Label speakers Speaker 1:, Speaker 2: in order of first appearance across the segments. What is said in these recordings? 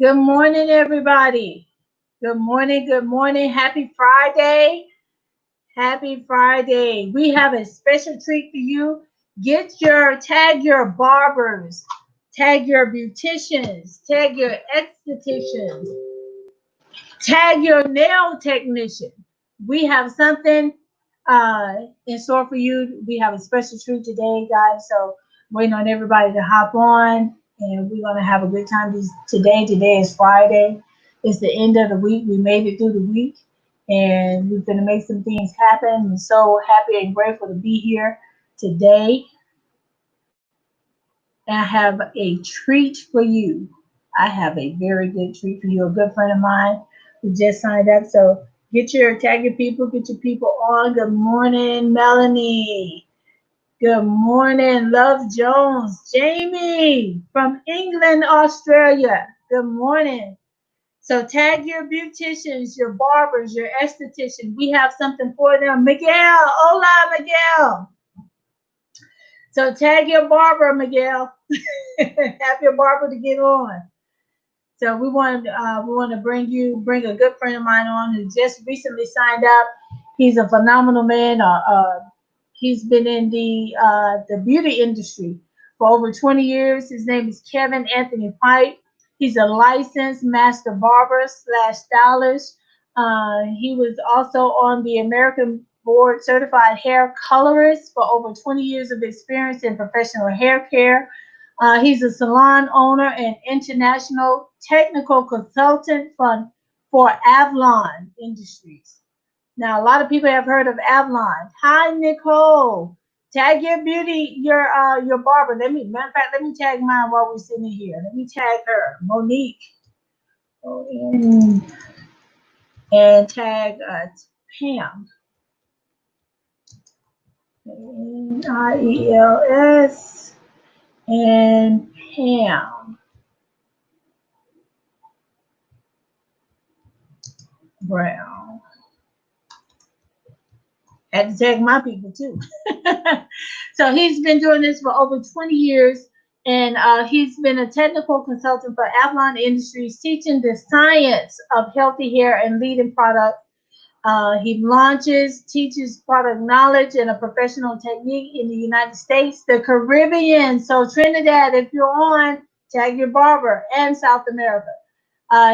Speaker 1: Good morning, everybody. Good morning. Good morning. Happy Friday. Happy Friday. We have a special treat for you. Tag your barbers, tag your beauticians, tag your estheticians, tag your nail technician. We have something in store for you. We have a special treat today, guys. So, waiting on everybody to hop on, and we're going to have a good time today. Today is Friday. It's the end of the week. We made it through the week, and we're going to make some things happen. I'm so happy and grateful to be here today. And I have a treat for you. I have a very good treat for you. A good friend of mine who just signed up. So tag your people, get your people on. Good morning, Melanie. Good morning, Love Jones. Jamie from England, Australia. Good morning. So tag your beauticians, your barbers, your estheticians. We have something for them. Miguel, hola, Miguel. So tag your barber, Miguel. Have your barber to get on. So we want to bring a good friend of mine on who just recently signed up. He's a phenomenal man. He's been in the beauty industry for over 20 years. His name is Kevin Anthony White. He's a licensed master barber slash stylist. He was also on the American Board Certified Hair Colorist for over 20 years of experience in professional hair care. He's a salon owner and international technical consultant for Avalon Industries. Now, a lot of people have heard of Avalon. Hi, Nicole. Tag your barber. Matter of fact, let me tag mine while we're sitting here. Let me tag her, Monique, and, and tag Pam, Niels, and Pam Brown. Had to tag my people too. So he's been doing this for over 20 years, and he's been a technical consultant for Avalon Industries, teaching the science of healthy hair and leading product. He launches, teaches product knowledge and a professional technique in the United States, the Caribbean. So Trinidad, if you're on, tag your barber, and South America.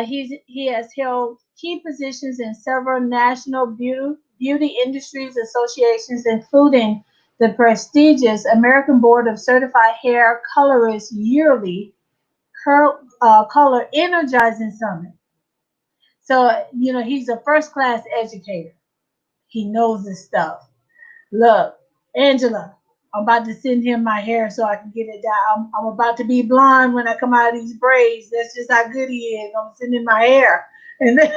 Speaker 1: He has held key positions in several national beauty industries associations, including the prestigious American Board of Certified Hair Colorists Yearly Color Energizing Summit. So, he's a first class educator. He knows his stuff. Look, Angela, I'm about to send him my hair so I can get it down. I'm about to be blonde when I come out of these braids. That's just how good he is. I'm sending my hair and then,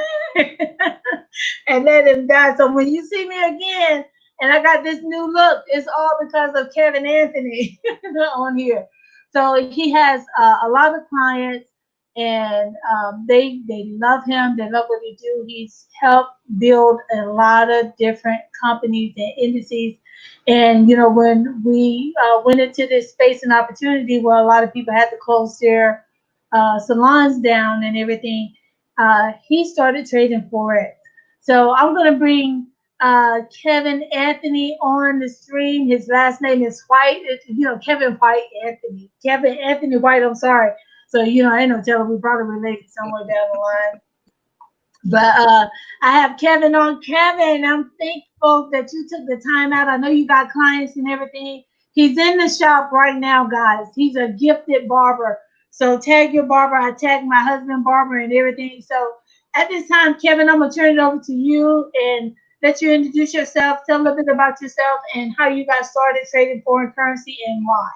Speaker 1: and let him die. So when you see me again and I got this new look, it's all because of Kevin Anthony on here. So he has a lot of clients, and they love him. They love what he do. He's helped build a lot of different companies and indices. And when we went into this space and opportunity where a lot of people had to close their salons down and everything, he started trading Forex. So I'm going to bring Kevin Anthony on the stream. His last name is White. Kevin White Anthony. Kevin Anthony White. I'm sorry. So I ain't no telling, we probably related somewhere down the line. But I have Kevin on. Kevin, I'm thankful that you took the time out. I know you got clients and everything. He's in the shop right now, guys. He's a gifted barber. So tag your barber. I tag my husband barber and everything. So at this time, Kevin, I'm gonna turn it over to you and let you introduce yourself. Tell a little bit about yourself and how you got started trading foreign currency and why.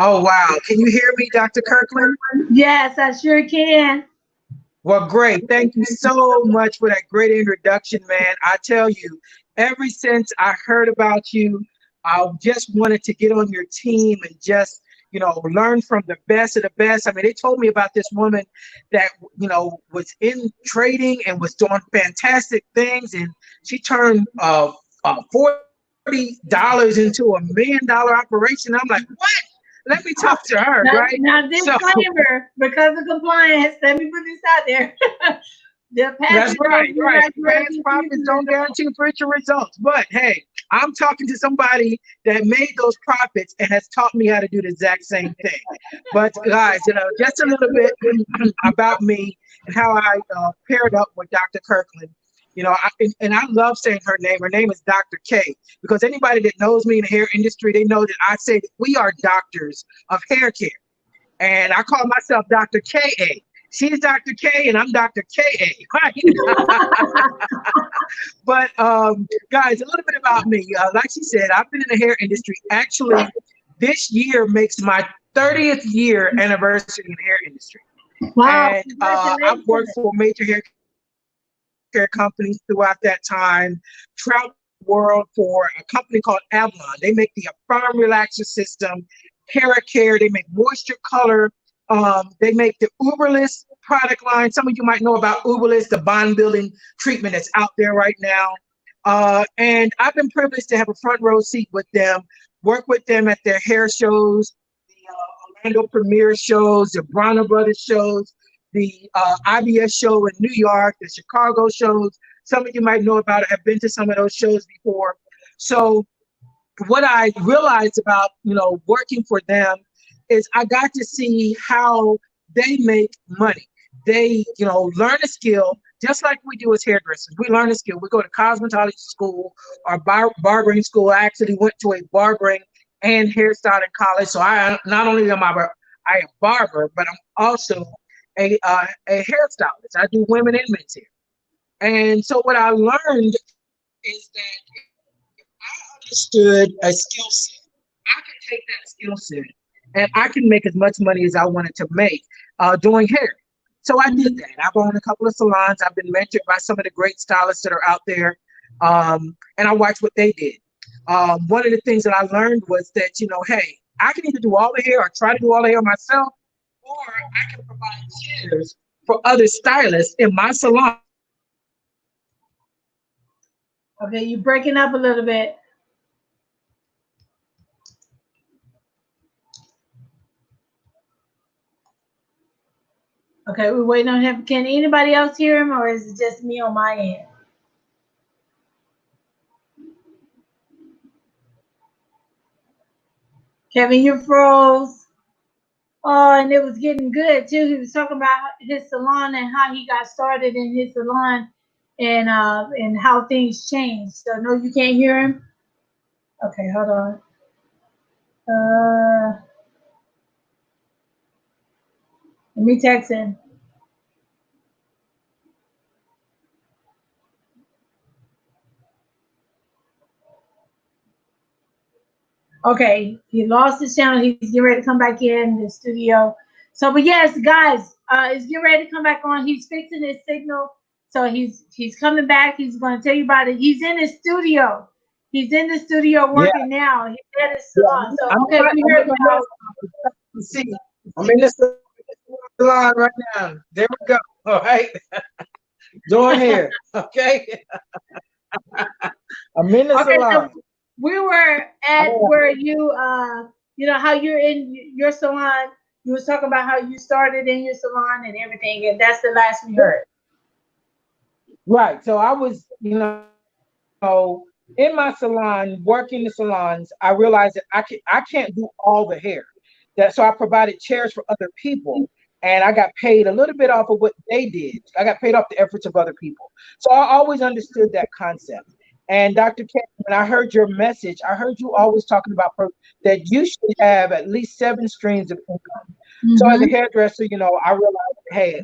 Speaker 2: Oh, wow. Can you hear me, Dr. Kirkland?
Speaker 1: Yes, I sure can.
Speaker 2: Well, great. Thank you so much for that great introduction, man. I tell you, ever since I heard about you, I just wanted to get on your team and just, learn from the best of the best. I mean, they told me about this woman that, was in trading and was doing fantastic things. And she turned $40 into $1 million operation. I'm like, what? let me talk to her,
Speaker 1: Now,
Speaker 2: right?
Speaker 1: now,
Speaker 2: So
Speaker 1: disclaimer, because of compliance, let me put this out there. The
Speaker 2: that's
Speaker 1: passage may
Speaker 2: right,
Speaker 1: be
Speaker 2: right.
Speaker 1: not correct
Speaker 2: Past
Speaker 1: in
Speaker 2: profits
Speaker 1: future
Speaker 2: don't guarantee future results. But hey, I'm talking to somebody that made those profits and has taught me how to do the exact same thing. But guys, just a little bit about me and how I paired up with Dr. Kirkland. And I love saying her name. Her name is Dr. K, because anybody that knows me in the hair industry, they know that I say that we are doctors of hair care. And I call myself Dr. KA. She's Dr. K and I'm Dr. KA. Right? But guys, a little bit about me. Like she said, I've been in the hair industry. Actually, this year makes my 30th year anniversary in the hair industry.
Speaker 1: Wow,
Speaker 2: And I've worked
Speaker 1: congratulations.
Speaker 2: for major hair care companies throughout that time, traveled the world for a company called Avalon. They make the firm relaxer system, care. They make moisture color. They make the Uberless product line. Some of you might know about Uberless, the bond building treatment that's out there right now. And I've been privileged to have a front row seat with them, work with them at their hair shows, the Orlando Premiere shows, the Bronner Brothers shows, the IBS show in New York, the Chicago shows. Some of you might know about it, have been to some of those shows before. So what I realized about, working for them is I got to see how they make money. They, learn a skill just like we do as hairdressers. We learn a skill. We go to cosmetology school or barbering school. I actually went to a barbering and hairstyling college. So I not only am I a barber, but I'm also a hairstylist. I do women and men's hair. And so what I learned is that if I understood a skill set, I could take that skill set and I can make as much money as I wanted to make doing hair. So I did that. I've owned a couple of salons. I've been mentored by some of the great stylists that are out there. And I watched what they did. One of the things that I learned was that, hey, I can either do all the hair or try to do all the hair myself, or I can provide chairs for other stylists in my salon.
Speaker 1: Okay, you're breaking up a little bit. Okay, we're waiting on him. Can anybody else hear him, or is it just me on my end? Kevin, you froze. Oh, and it was getting good too. He was talking about his salon and how he got started in his salon, and how things changed. So no, you can't hear him. Okay, hold on. Let me text him. Okay, he lost his channel. He's getting ready to come back in the studio. So, but yes, guys, he's getting ready to come back on. He's fixing his signal. So he's coming back. He's going to tell you about it. He's in the studio. He's in the studio
Speaker 2: Yeah,
Speaker 1: working now. He's at his
Speaker 2: yeah.
Speaker 1: salon. So
Speaker 2: I'm,
Speaker 1: okay, we
Speaker 2: I'm
Speaker 1: heard
Speaker 2: in
Speaker 1: now.
Speaker 2: the see. I'm in the salon right now. There we go. All right. Doing hair. Okay. I'm in the
Speaker 1: Okay, so
Speaker 2: salon.
Speaker 1: we were at
Speaker 2: Oh,
Speaker 1: where how you're in your salon. You was talking about how you started in your salon and everything, and that's the last we heard.
Speaker 2: right. So I was, in my salon, working the salons, I realized that I can't do all the hair. So I provided chairs for other people, and I got paid a little bit off of what they did. I got paid off the efforts of other people. So I always understood that concept. And Dr. K, when I heard your message, I heard you always talking about that you should have at least 7 streams of income. So as a
Speaker 1: Mm-hmm.
Speaker 2: hairdresser, I realized, hey,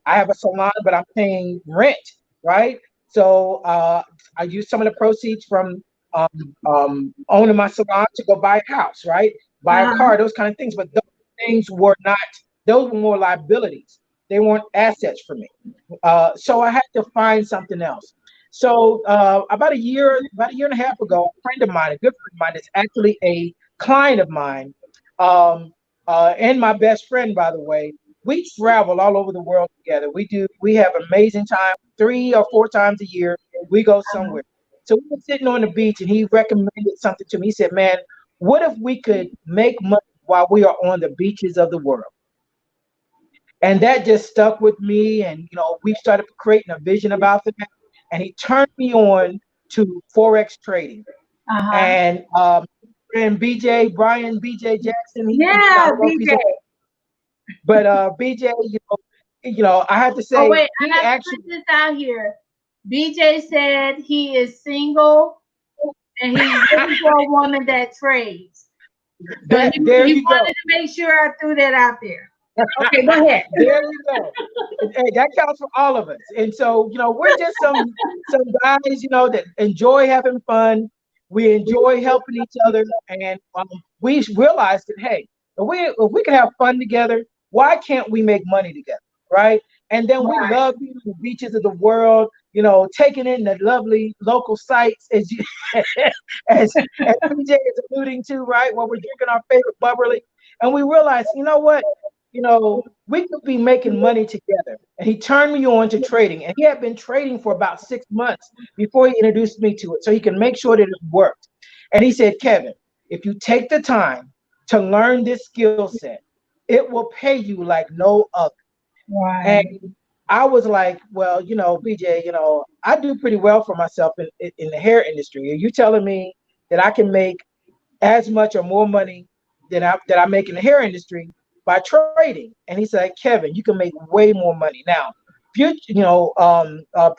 Speaker 2: I have a salon, but I'm paying rent, right? So I use some of the proceeds from owning my salon to go buy a house, right? Buy a
Speaker 1: Uh-huh.
Speaker 2: car, those kind of things. But those things were not; those were more liabilities. They weren't assets for me. So I had to find something else. So about a year and a half ago, a friend of mine, a good friend of mine, that's actually a client of mine, um, and my best friend, by the way. We travel all over the world together. We have amazing time 3 or 4 times a year. We go
Speaker 1: Uh-huh.
Speaker 2: somewhere. So we were sitting on the beach and he recommended something to me. He said, man, what if we could make money while we are on the beaches of the world. And that just stuck with me. And, we've started creating a vision about that. And he turned me on to Forex trading.
Speaker 1: Uh-huh.
Speaker 2: And and Brian BJ Jackson, I
Speaker 1: Yeah,
Speaker 2: don't know if he's
Speaker 1: BJ.
Speaker 2: on, but BJ, I have to
Speaker 1: Oh
Speaker 2: say
Speaker 1: wait, I
Speaker 2: he
Speaker 1: have to
Speaker 2: actually
Speaker 1: put this out here. BJ said he is single and he's looking for a woman that trades. So
Speaker 2: there
Speaker 1: he
Speaker 2: you go.
Speaker 1: wanted to make sure I threw that out there. Okay, go ahead.
Speaker 2: There you go. Hey, that counts for all of us. And so, we're just some guys, that enjoy having fun. We enjoy helping each other, and we realized that, hey, if we can have fun together, why can't we make money together, right? And then we
Speaker 1: Right.
Speaker 2: love being on the beaches of the world, taking in the lovely local sights, as you, as PJ is alluding to, right? While we're drinking our favorite bubbly, and we realized, you know what? We could be making money together. And he turned me on to trading. And he had been trading for about 6 months before he introduced me to it so he can make sure that it worked. And he said, Kevin, if you take the time to learn this skill set, it will pay you like no other. And
Speaker 1: Right.
Speaker 2: I was like, well, BJ, I do pretty well for myself in the hair industry. Are you telling me that I can make as much or more money that I make in the hair industry by trading? And he said, Kevin, you can make way more money. Now,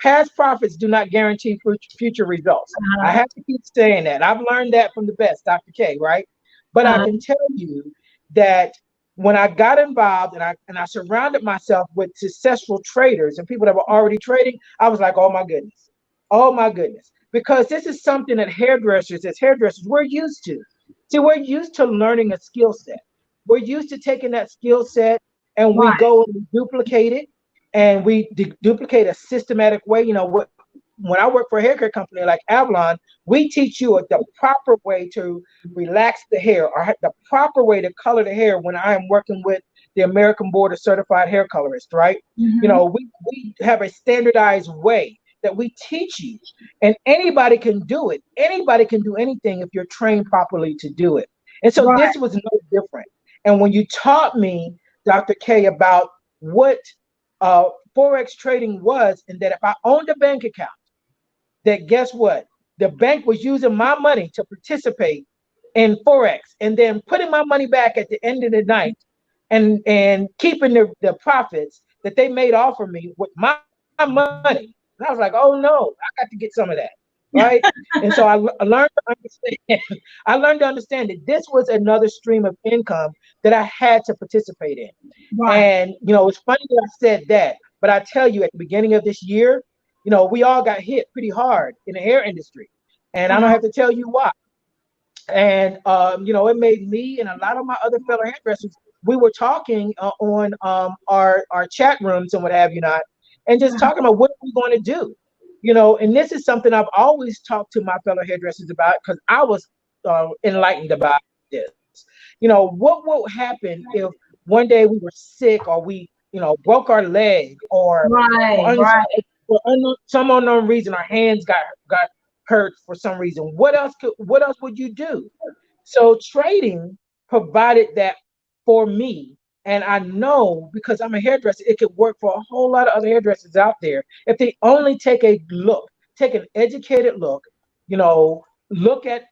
Speaker 2: past profits do not guarantee future results. I
Speaker 1: Uh-huh.
Speaker 2: have to keep saying that. I've learned that from the best, Dr. K, right? But I
Speaker 1: Uh-huh.
Speaker 2: can tell you that when I got involved and I surrounded myself with successful traders and people that were already trading, I was like, oh my goodness, because this is something that as hairdressers, we're used to. See, we're used to learning a skill set. We're used to taking that skill set and we
Speaker 1: Right.
Speaker 2: go and we duplicate it, and we duplicate a systematic way. When I work for a hair care company like Avalon, we teach you the proper way to relax the hair, or the proper way to color the hair when I am working with the American Board of Certified Hair Colorists, right?
Speaker 1: Mm-hmm.
Speaker 2: We have a standardized way that we teach you, and anybody can do it. Anybody can do anything if you're trained properly to do it. And so
Speaker 1: Right.
Speaker 2: this was no different. And when you taught me, Dr. K, about what uh, Forex trading was, and that if I owned a bank account, that guess what? The bank was using my money to participate in Forex and then putting my money back at the end of the night and keeping the profits that they made off of me with my money. And I was like, oh no, I got to get some of that. Right. And so I learned to understand, I learned to understand that this was another stream of income that I had to participate in.
Speaker 1: Right.
Speaker 2: And, it's funny that I said that, but I tell you, at the beginning of this year, we all got hit pretty hard in the hair industry. And I don't
Speaker 1: Uh-huh.
Speaker 2: have to tell you why. And it made me and a lot of my other fellow hairdressers. We were talking on our chat rooms and what have you not, and just talking about what are we going to do. And this is something I've always talked to my fellow hairdressers about, because I was enlightened about this. What will happen if one day we were sick, or we broke our leg, or
Speaker 1: Right.
Speaker 2: for, un-
Speaker 1: Right.
Speaker 2: some unknown reason our hands got hurt for some reason. What else would you do? So trading provided that for me. And I know, because I'm a hairdresser, it could work for a whole lot of other hairdressers out there if they only take an educated look, look at,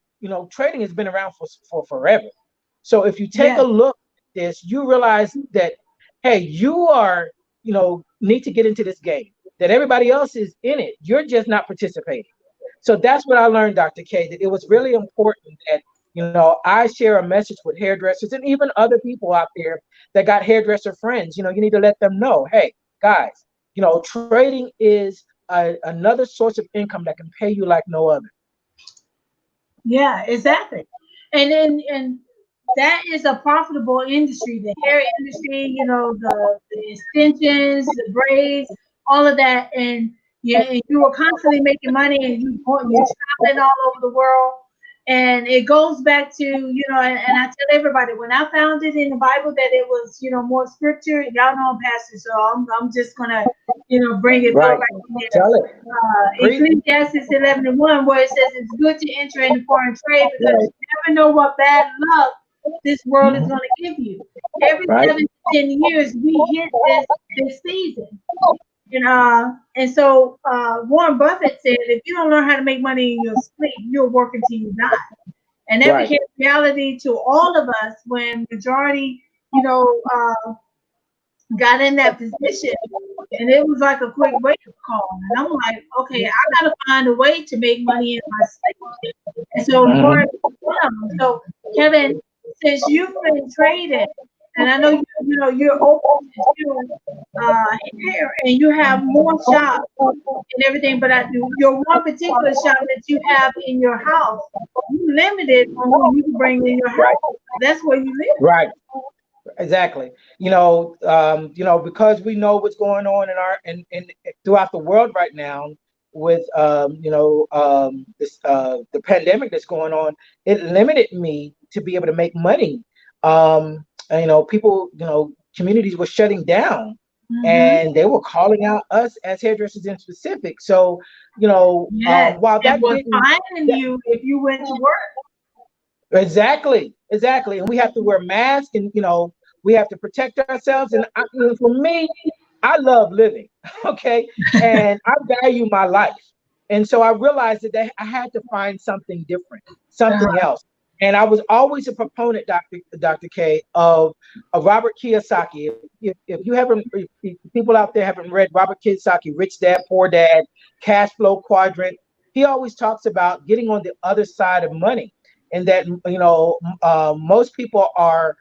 Speaker 2: trading has been around for forever. So if you take a
Speaker 1: Yes.
Speaker 2: look at this, you realize that, hey, you are, need to get into this game, that everybody else is in it. You're just not participating. So that's what I learned, Dr. K, that it was really important that, I share a message with hairdressers and even other people out there that got hairdresser friends. You need to let them know, hey, guys, trading is another source of income that can pay you like no other.
Speaker 1: Yeah, exactly. And that is a profitable industry, the hair industry, the extensions, the braids, all of that. And you were constantly making money, and you're traveling all over the world. And it goes back to, and I tell everybody, when I found it in the Bible that it was, more scripture, y'all know I'm pastor, so I'm just gonna, bring it
Speaker 2: Right.
Speaker 1: forward right there.
Speaker 2: Tell it. Preach.
Speaker 1: Ecclesiastes 11:1, where it says it's good to enter into foreign trade because
Speaker 2: Right.
Speaker 1: you never know what bad luck this world is
Speaker 3: Mhm.
Speaker 1: going to give you. Every
Speaker 3: Right.
Speaker 1: 7 to 10 years, we hit this season. And so Warren Buffett said, if you don't learn how to make money in your sleep, you'll work until you die. And that
Speaker 3: Right.
Speaker 1: became reality to all of us when majority, you know, got in that position. And it was like a quick wake up call. And I'm like, okay, I got to find a way to make money in my sleep. And so
Speaker 3: Mhm.
Speaker 1: Forex is one of them. So Kevin, since you've been trading, and I know you're open to do hair, and you have more shops and everything, but your one particular shop that you have in your house, you limited on who you can bring in your house.
Speaker 3: Right.
Speaker 1: That's where you live.
Speaker 3: Right. Exactly. Because we know what's going on in our in throughout the world right now with this the pandemic that's going on, it limited me to be able to make money. And, people, communities were shutting down
Speaker 1: Mm-hmm.
Speaker 3: and they were calling out us as hairdressers in specific. So,
Speaker 1: Yes,
Speaker 3: while
Speaker 1: and
Speaker 3: that
Speaker 1: was
Speaker 3: didn't
Speaker 1: finding you if you went to work.
Speaker 3: Exactly, exactly. And we have to wear masks and, we have to protect ourselves. And for me, I love living, okay? And I value my life. And so I realized that I had to find something different, something else. And I was always a proponent, Dr. K, of Robert Kiyosaki. If you haven't, if people out there haven't read Robert Kiyosaki, Rich Dad, Poor Dad, Cash Flow Quadrant, he always talks about getting on the other side of money, and that most people are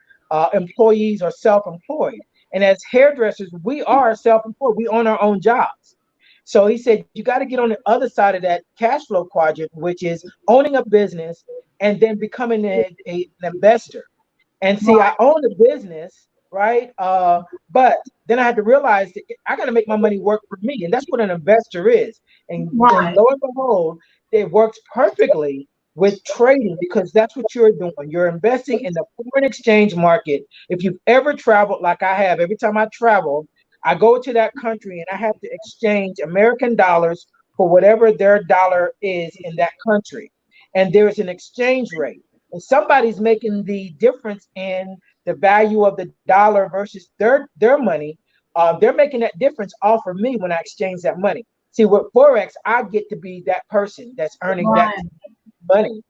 Speaker 3: employees or self-employed, and as hairdressers we are self-employed, we own our own jobs. So he said you got to get on the other side of that cash flow quadrant, which is owning a business and then becoming an investor. And see, I
Speaker 1: Right,
Speaker 3: own the business, right? But then I had to realize that I got to make my money work for me, and that's what an investor is. And
Speaker 1: right,
Speaker 3: lo and behold, it works perfectly with trading, because that's what you're doing. You're investing in the foreign exchange market. If you've ever traveled like I have, every time I travel, I go to that country and I have to exchange American dollars for whatever their dollar is in that country. And there's an exchange rate, and somebody's making the difference in the value of the dollar versus their money. They're making that difference off of me when I exchange that money. See, with Forex, I get to be that person that's earning that
Speaker 1: right.
Speaker 3: money.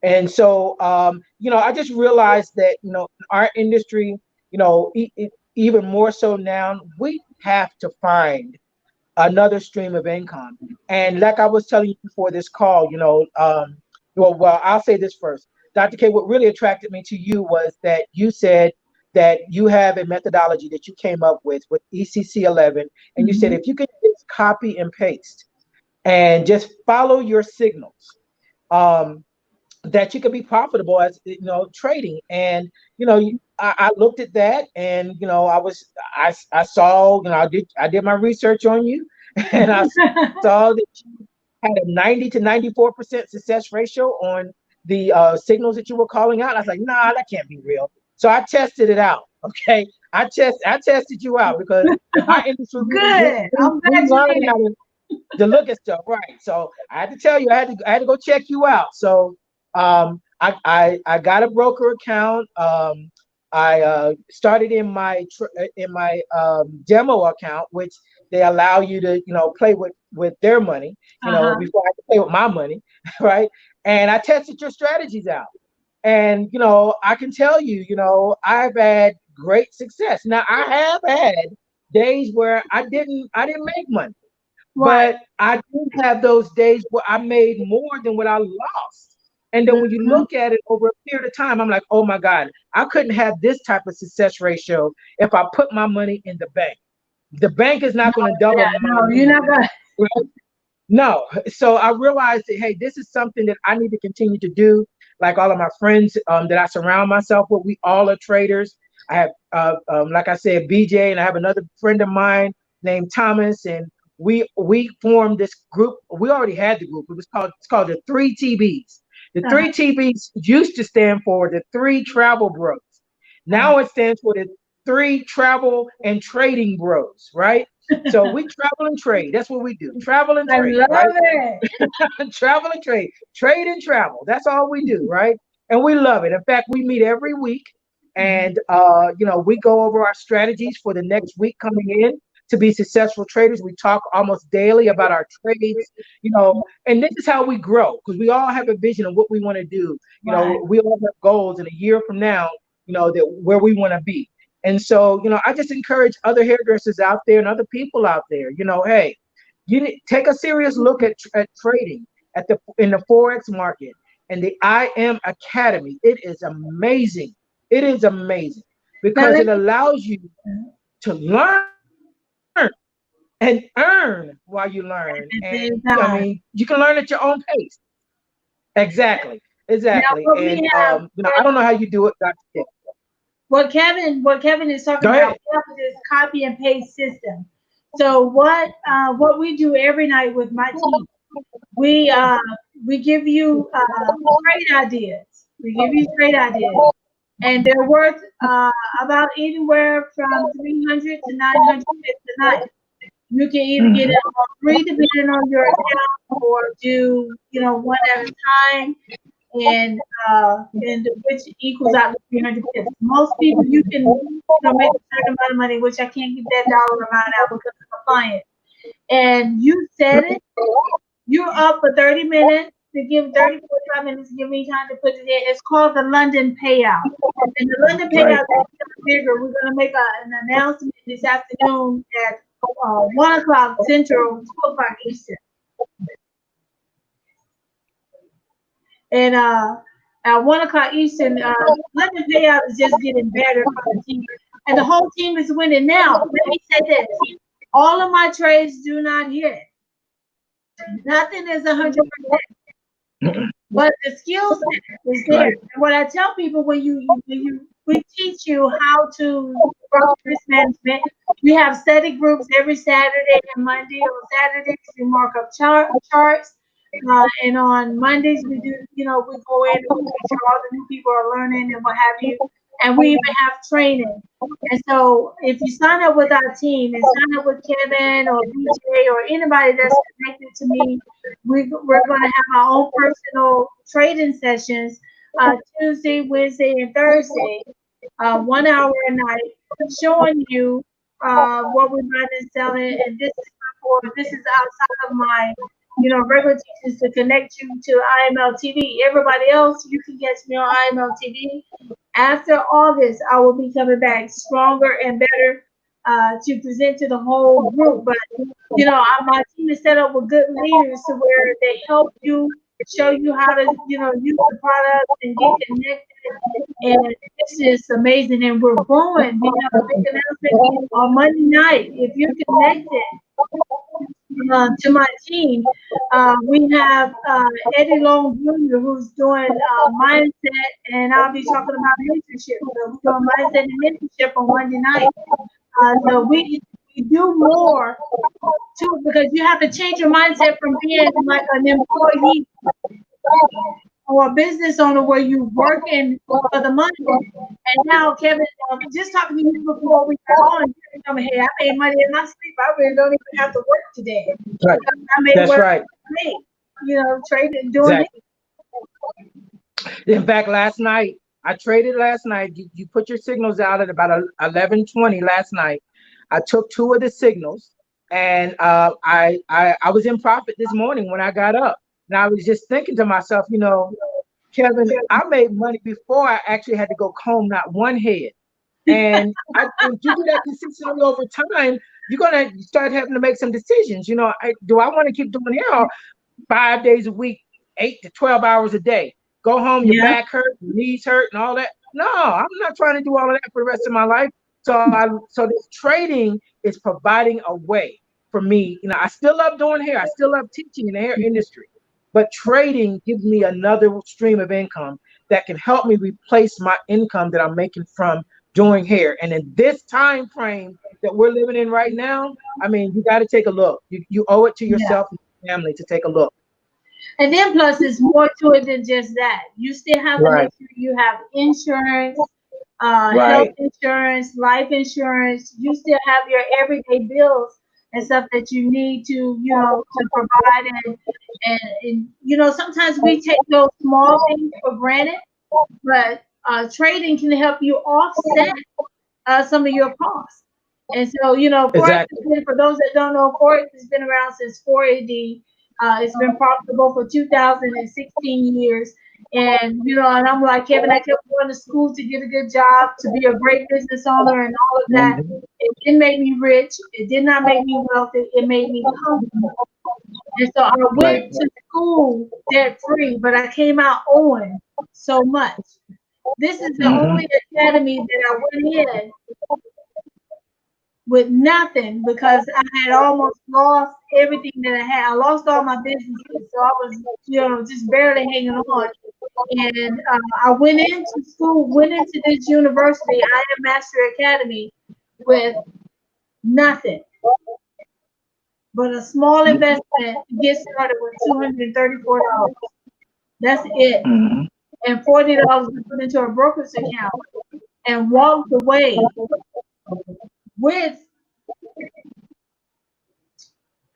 Speaker 3: And so, I just realized that, in our industry, even more so now, we have to find another stream of income. And like I was telling you before this call, I'll say this first. Dr. K, what really attracted me to you was that you said that you have a methodology that you came up with ECC 11. And you said
Speaker 1: Mm-hmm.
Speaker 3: if you could just copy and paste and just follow your signals, um, that you could be profitable as, trading. And I looked at that, and I saw, I did my research on you, and I saw that you had a 90 to 94% success ratio on the signals that you were calling out. I was like, nah, that can't be real. So I tested it out. Okay, I tested you out, because in our industry
Speaker 1: Good. I'm
Speaker 3: we
Speaker 1: glad you
Speaker 3: learn
Speaker 1: did.
Speaker 3: how to look at stuff, right? So I had to tell you, I had to go check you out. So I got a broker account. I started in my demo account, which they allow you to play with their money.
Speaker 1: Uh-huh.
Speaker 3: Before I had to play with my money, right? And I tested your strategies out, and I can tell you, I've had great success. Now I have had days where I didn't make money,
Speaker 1: Right.
Speaker 3: but I do have those days where I made more than what I lost. And then when you
Speaker 1: Mhm.
Speaker 3: look at it over a period of time, I'm like, oh my God, I couldn't have this type of success ratio if I put my money in the bank. The bank is not going to double
Speaker 1: Yeah,
Speaker 3: my
Speaker 1: no, you're
Speaker 3: money.
Speaker 1: not gonna.
Speaker 3: Right? No. So I realized that, hey, this is something that I need to continue to do. Like all of my friends that I surround myself with, we all are traders. I have, like I said, BJ, and I have another friend of mine named Thomas, and we formed this group. We already had the group. It's called the Three TBs. The
Speaker 1: Uh-huh.
Speaker 3: Three TBs used to stand for the Three Travel Bros.
Speaker 1: Uh-huh.
Speaker 3: Now it stands for the Three Travel and Trading Bros. Right? So we travel and trade. That's what we do. Travel and
Speaker 1: I
Speaker 3: trade,
Speaker 1: love
Speaker 3: right?
Speaker 1: it.
Speaker 3: Travel and trade and travel. That's all we do, right? and we love it. In fact, we meet every week, and we go over our strategies for the next week coming in to be successful traders. We talk almost daily about our trades, and this is how we grow because we all have a vision of what we want to do.
Speaker 1: Right.
Speaker 3: We all have goals in a year from now, that where we want to be. And so, I just encourage other hairdressers out there and other people out there, hey, take a serious look at trading in the Forex market and the IM Academy. It is amazing. It is amazing
Speaker 1: Now,
Speaker 3: because it allows you to learn and earn while you learn. And you can learn at your own pace. Exactly. Exactly.
Speaker 1: what
Speaker 3: And
Speaker 1: we have,
Speaker 3: I don't know how you do it, Dr. Dick.
Speaker 1: what Kevin is talking
Speaker 3: Go
Speaker 1: about,
Speaker 3: ahead.
Speaker 1: we have this copy and paste system. So what we do every night with my team, we give you trade ideas. We give you trade ideas, and they're worth about anywhere from 300 to 900 pips a night. You can either get it all free depending on your account, or do one at a time, and which equals out to 300 pips. Most people you can make a certain amount of money, which I can't get that dollar amount out because of compliance. And you set it, you're up for 30 minutes to give 30, 45 minutes to give me time to put it in. It's called the London payout. And the London payout is bigger. We're going to make an announcement this afternoon at 1 o'clock Central, 2 o'clock Eastern. And at 1 o'clock Eastern, London payout is just getting better for the team. And the whole team is winning. Now, let me say this. All of my trades do not hit. Nothing is 100%. But the skill set is there. And what I tell people we teach you how to work risk management. We have study groups every Saturday and Monday. On Saturdays, we mark up charts. And on Mondays, we do, we go in and we make sure all the new people are learning and what have you. And we even have training. And so if you sign up with our team and sign up with Kevin or BJ or anybody that's connected to me, we're going to have our own personal trading sessions Tuesday, Wednesday, and Thursday, 1 hour a night, showing you what we're buying and selling. And this is outside of my regular teachers to connect you to IML TV. Everybody else, you can get me on IML TV. After August, I will be coming back stronger and better to present to the whole group. But my team is set up with good leaders to where they help you, show you how to use the product and get connected. And it's just amazing, and we're growing. We have a big announcement on Monday night. If you're connected to my team, we have Eddie Long Jr., who's doing mindset, and I'll be talking about mentorship. So we're doing mindset and mentorship on Monday night. So we do more too, because you have to change your mindset from being like an employee or a business owner where you working for the money. And now, Kevin, just talking to you before we got on, you tell me, hey, I made money in my sleep. I really don't even have to work today.
Speaker 3: Right.
Speaker 1: I made
Speaker 3: That's
Speaker 1: work
Speaker 3: right.
Speaker 1: Trading, doing
Speaker 3: exactly. In fact, last night, I traded last night. You put your signals out at about 11:20 last night. I took 2 of the signals, and I was in profit this morning when I got up. And I was just thinking to myself, Kevin, I made money before I actually had to go comb not one head. And if you do that consistently over time, you're going to start having to make some decisions. Do I want to keep doing hair 5 days a week, 8 to 12 hours a day? Go home, your back hurt, your knees hurt, and all that. No, I'm not trying to do all of that for the rest of my life. So this trading is providing a way for me. I still love doing hair. I still love teaching in the hair industry. But trading gives me another stream of income that can help me replace my income that I'm making from doing hair. And in this time frame that we're living in right now, I mean, you got to take a look. You owe it to yourself and your family to take a look.
Speaker 1: And then plus, there's more to it than just that. You still have to make sure you have insurance, health insurance, life insurance. You still have your everyday bills and stuff that you need to provide. And sometimes we take those small things for granted. but trading can help you offset some of your costs. And so, Forex
Speaker 3: Exactly.
Speaker 1: has been, for those that don't know, Forex has been around since 4 AD. It's been profitable for 2016 years. And I'm like, Kevin, I kept going to school to get a good job, to be a great business owner and all of that.
Speaker 3: Mhm.
Speaker 1: It didn't make me rich. It did not make me wealthy. It made me comfortable. And so I
Speaker 3: Right.
Speaker 1: went to school debt free, but I came out owing so much. This is the
Speaker 3: Mhm.
Speaker 1: only academy that I went in with nothing because I had almost lost everything that I had. I lost all my businesses, so I was, just barely hanging on. And I went into school, went into this university, I am Master Academy, with nothing but a small investment to get started with $234. That's it.
Speaker 3: Mhm.
Speaker 1: And $40 to put into a broker's account, and walked away with,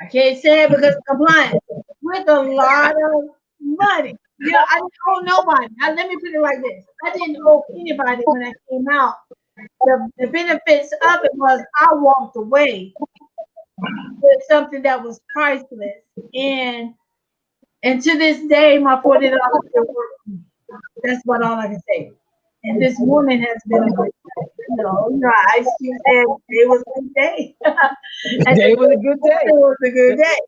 Speaker 1: I can't say it because of compliance, with a lot of money. I didn't owe nobody. Let me put it like this. I didn't owe anybody when I came out. The benefits of it was I walked away with something that was priceless. And to this day, my $40 still works. That's about all I can say. And this morning has been a good day. Ice Cube said it was a good day. And
Speaker 3: Today was a good
Speaker 1: it
Speaker 3: day.
Speaker 1: was a good day.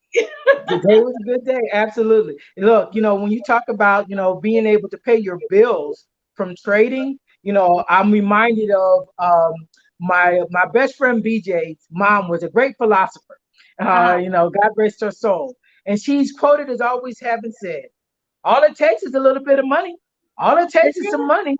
Speaker 3: Today was a good day. Absolutely. Look, when you talk about, being able to pay your bills from trading, I'm reminded of my best friend BJ's mom was a great philosopher.
Speaker 1: Uh-huh.
Speaker 3: God rest her soul. And she's quoted as always having said, all it takes is a little bit of money. All it takes is some money,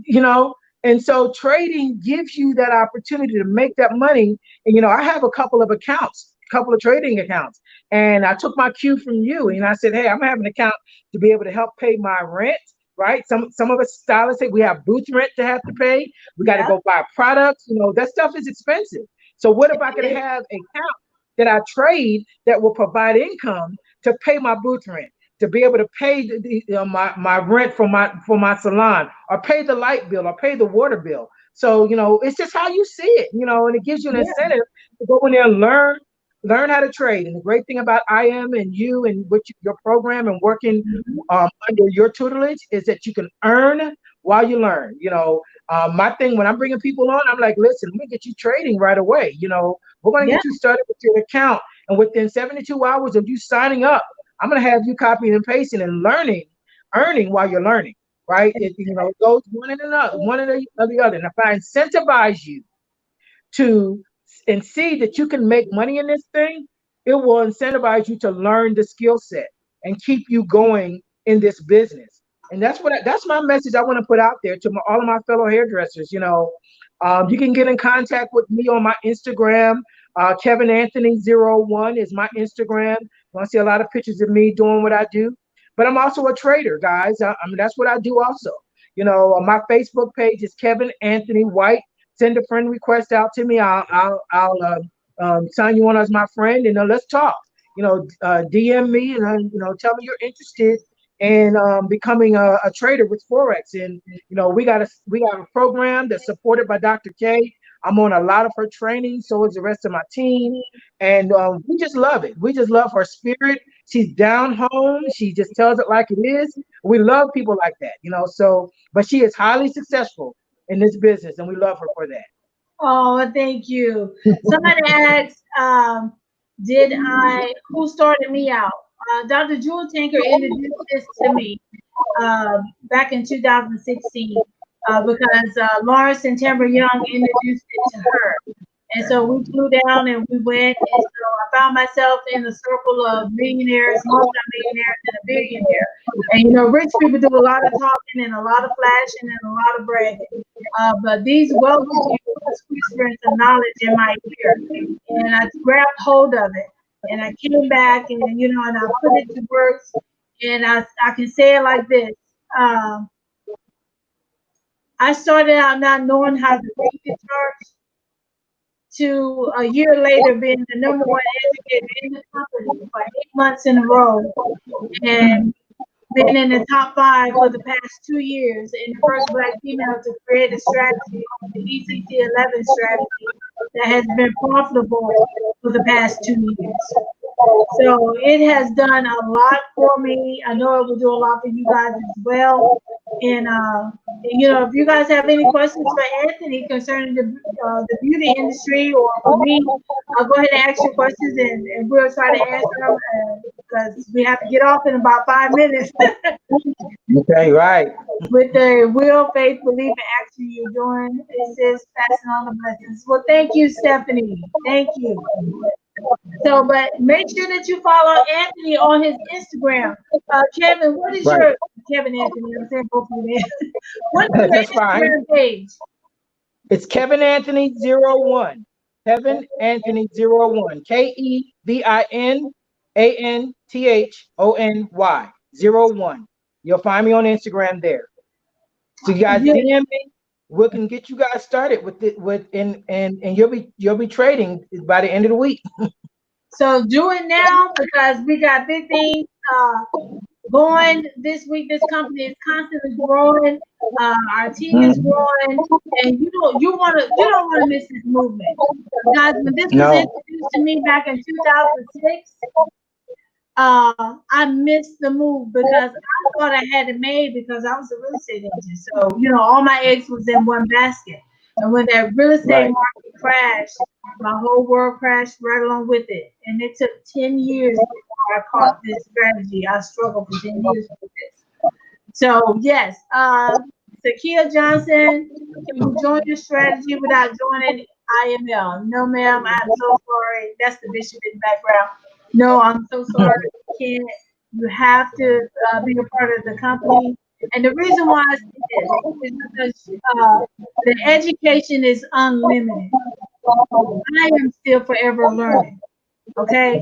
Speaker 3: you know. And so trading gives you that opportunity to make that money. And I have a couple of accounts, couple of trading accounts. And I took my cue from you and I said, hey, I'm gonna have an account to be able to help pay my rent. Right. Some of us stylists say we have booth rent to have to pay. We got to
Speaker 1: Yeah.
Speaker 3: go buy products. That stuff is expensive. So what if I could
Speaker 1: It
Speaker 3: have an account that I trade that will provide income to pay my booth rent, to be able to pay my rent for my salon, or pay the light bill, or pay the water bill. So it's just how you see it, and it gives you an
Speaker 1: Yeah.
Speaker 3: incentive to go in there and learn how to trade. And the great thing about I am and you and your program and working
Speaker 1: Mhm.
Speaker 3: under your tutelage is that you can earn while you learn. My thing when I'm bringing people on, I'm like, listen, let me get you trading right away. We're going to
Speaker 1: Yeah.
Speaker 3: get you started with your account, and within 72 hours of you signing up, I'm going to have you copying and pasting and earning while you're learning, right? It goes one and another, one and the other. And if I incentivize you to and see that you can make money in this thing, it will incentivize you to learn the skill set and keep you going in this business. And that's my message I want to put out there to all of my fellow hairdressers. You can get in contact with me on my Instagram. Kevin Anthony 01 is my Instagram. You want to see a lot of pictures of me doing what I do. But I'm also a trader, guys. I mean, that's what I do also. My Facebook page is Kevin Anthony White. Send a friend request out to me. I'll sign you on as my friend, and let's talk. DM me and tell me you're interested in becoming a trader with Forex. And we got a program that's supported by Dr. K. I'm on a lot of her training, so is the rest of my team, and we just love it. We just love her spirit. She's down home. She just tells it like it is. We love people like that, So, but she is highly successful in this business, and we love her for that.
Speaker 1: Oh, thank you. Somebody asked, who started me out? Dr. Jewel Tanker introduced this to me back in 2016 because Lawrence and Tamara Young introduced it to her. And so we flew down and we went. And so I found myself in a circle of millionaires, multimillionaires, and a billionaire. And rich people do a lot of talking and a lot of flashing and a lot of bragging. But these wealthy people just whispering some knowledge in my ear. And I grabbed hold of it. And I came back and I put it to works. And I can say it like this. Um, I started out not knowing how to read the charts, to a year later being the number one educator in the company for 8 months in a row. And been in the top 5 for the past 2 years, and the first Black female to create a strategy, the ECC11 strategy, that has been profitable for the past 2 years. So it has done a lot for me. I know it will do a lot for you guys as well. And if you guys have any questions for Anthony concerning the beauty industry or for me, I'll go ahead and ask your questions, and we'll try to answer them because we have to get off in about 5 minutes.
Speaker 3: Okay, right.
Speaker 1: With the will, faith, belief, and action you're doing, it says passing on the blessings. Well, thank you, Stephanie. Thank you. So, but make sure that you follow Anthony on his Instagram. Kevin, what is
Speaker 3: Right.
Speaker 1: your Kevin Anthony? I'm saying both of you. What's your
Speaker 3: That's fine.
Speaker 1: Instagram page?
Speaker 3: It's Kevin Anthony 01. Kevin Anthony 01. KevinAnthony 01. You'll find me on Instagram there. So you guys DM me. We can get you guys started with it and you'll be trading by the end of the week.
Speaker 1: So do it now because we got big things going this week. This company is constantly growing. Our team is growing, and you don't want to miss this movement. Guys, when this was introduced to me back in 2006, I missed the move because I thought I had it made because I was a real estate agent. So all my eggs was in one basket. And when that real estate market crashed, my whole world crashed right along with it. And it took 10 years before I caught this strategy. I struggled for 10 years with this. So yes, Sakia Johnson, can you join your strategy without joining IML? No, ma'am, I'm so sorry. That's the bishop in the background. No, I'm so sorry. You can't. You have to be a part of the company. And the reason why I say this is because the education is unlimited. I am still forever learning. Okay?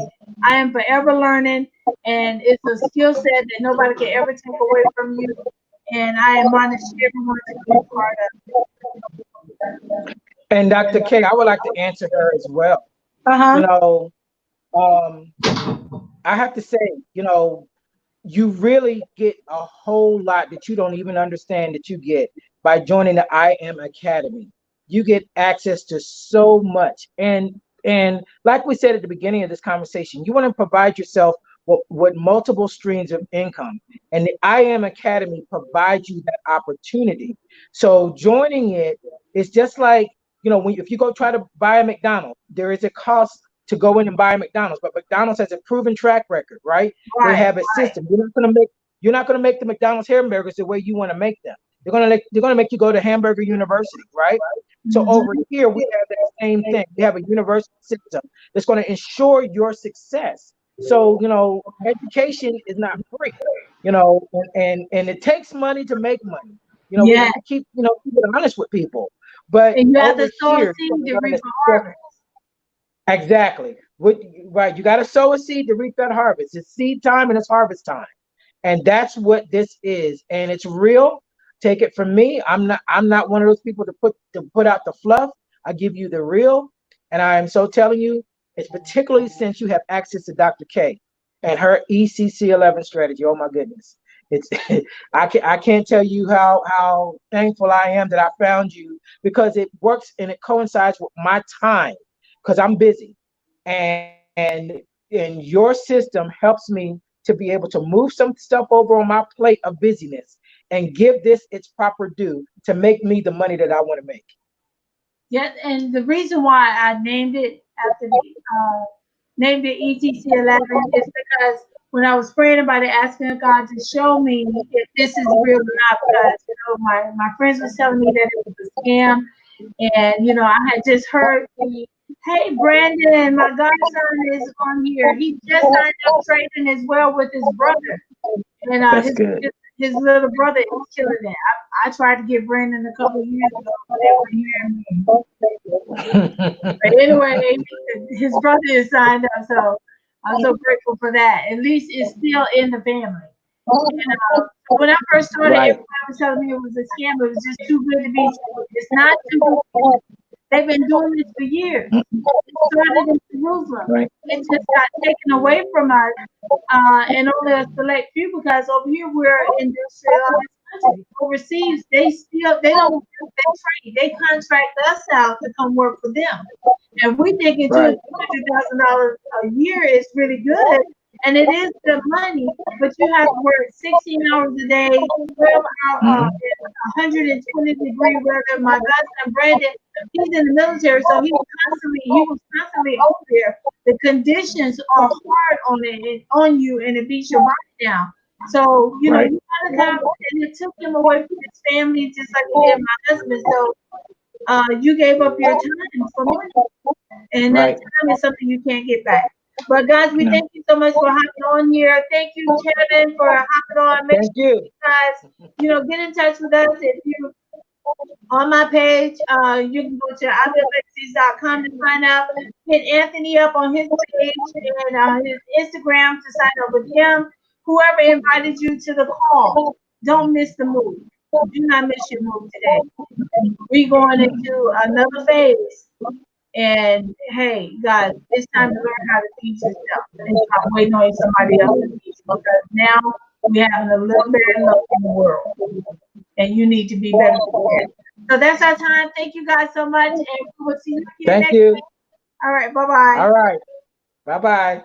Speaker 1: I am forever learning, and it's a skill set that nobody can ever take away from you. And I admonish everyone to be a part of it.
Speaker 3: And Dr. K, I would like to answer her as well. I have to say, you really get a whole lot that you don't even understand that you get by joining the I Am Academy. You get access to so much. And like we said at the beginning of this conversation, you want to provide yourself with multiple streams of income. And the I Am Academy provides you that opportunity. So joining it is just like, if you go try to buy a McDonald's, there is a cost to go in and buy a McDonald's, but McDonald's has a proven track record, right? They have a system. You're not gonna make the McDonald's hamburgers the way you want to make them. They're gonna make you go to Hamburger University, right? So over here we have that same thing. We have a university system that's going to ensure your success. So education is not free, and it takes money to make money. We have to keep keep it honest with people. But
Speaker 1: and you have
Speaker 3: over
Speaker 1: to sow
Speaker 3: here,
Speaker 1: a seed to reap a harvest.
Speaker 3: Exactly. Right. You got to sow a seed to reap that harvest. It's seed time and it's harvest time. And that's what this is. And it's real. Take it from me. I'm not one of those people to put out the fluff. I give you the real. And I am so telling you, it's particularly since you have access to Dr. K and her ECC11 strategy. Oh my goodness. It's I can't tell you how thankful I am that I found you, because it works and it coincides with my time, because I'm busy, and your system helps me to be able to move some stuff over on my plate of busyness and give this its proper due to make me the money that I want to make.
Speaker 1: Yeah, and the reason why I named it after named it ETC11 is because when I was praying about it, asking God to show me if this is real or not, because my friends was telling me that it was a scam, and I had just heard hey, Brandon, my godson is on here. He just signed up trading as well with his brother. And his little brother is killing it. I tried to get Brandon a couple of years ago, but they wouldn't hear me. But anyway, his brother is signed up, so I'm so grateful for that. At least it's still in the family. And, when I first started, everyone was telling me it was a scam. It was just too good to be true. It's not too good to be true. They've been doing this for years. It started in Jerusalem. It just got taken away from us and only a select few, because over here we're industrialized country. Overseas, they don't they trade, they contract us out to come work for them. And we thinking
Speaker 3: Right.
Speaker 1: $200,000 a year is really good, and it is good money, but you have to work 16 hours a day, 12 hours,
Speaker 3: Mhm.
Speaker 1: 120-degree weather. My godson Brandon, he's in the military, so he was constantly over there. The conditions are hard on on you, and it beats your body down. So,
Speaker 3: Right.
Speaker 1: you gotta come, and it took him away from his family, just like it did my husband. So, you gave up your time for money, and that
Speaker 3: Right.
Speaker 1: time is something you can't get back. But guys, we
Speaker 3: No.
Speaker 1: thank you so much for hopping on here. Thank you, Kevin, for hopping on. Make
Speaker 3: Thank
Speaker 1: sure
Speaker 3: you.
Speaker 1: you guys, get in touch with us. If you on my page, you can go to ibuiltlegacies.com to sign up. Hit Anthony up on his page and his Instagram to sign up with him. Whoever invited you to the call, don't miss the move. Do not miss your move today. We're going into another phase. And hey, guys, it's time to learn how to teach yourself and stop waiting on somebody else to teach you, because now we're having a little bad luck in the world, and you need to be better prepared. So that's our time. Thank you guys so much, and we will see you here
Speaker 3: Thank
Speaker 1: next
Speaker 3: you.
Speaker 1: week. All right, bye bye.
Speaker 3: All right. Bye bye.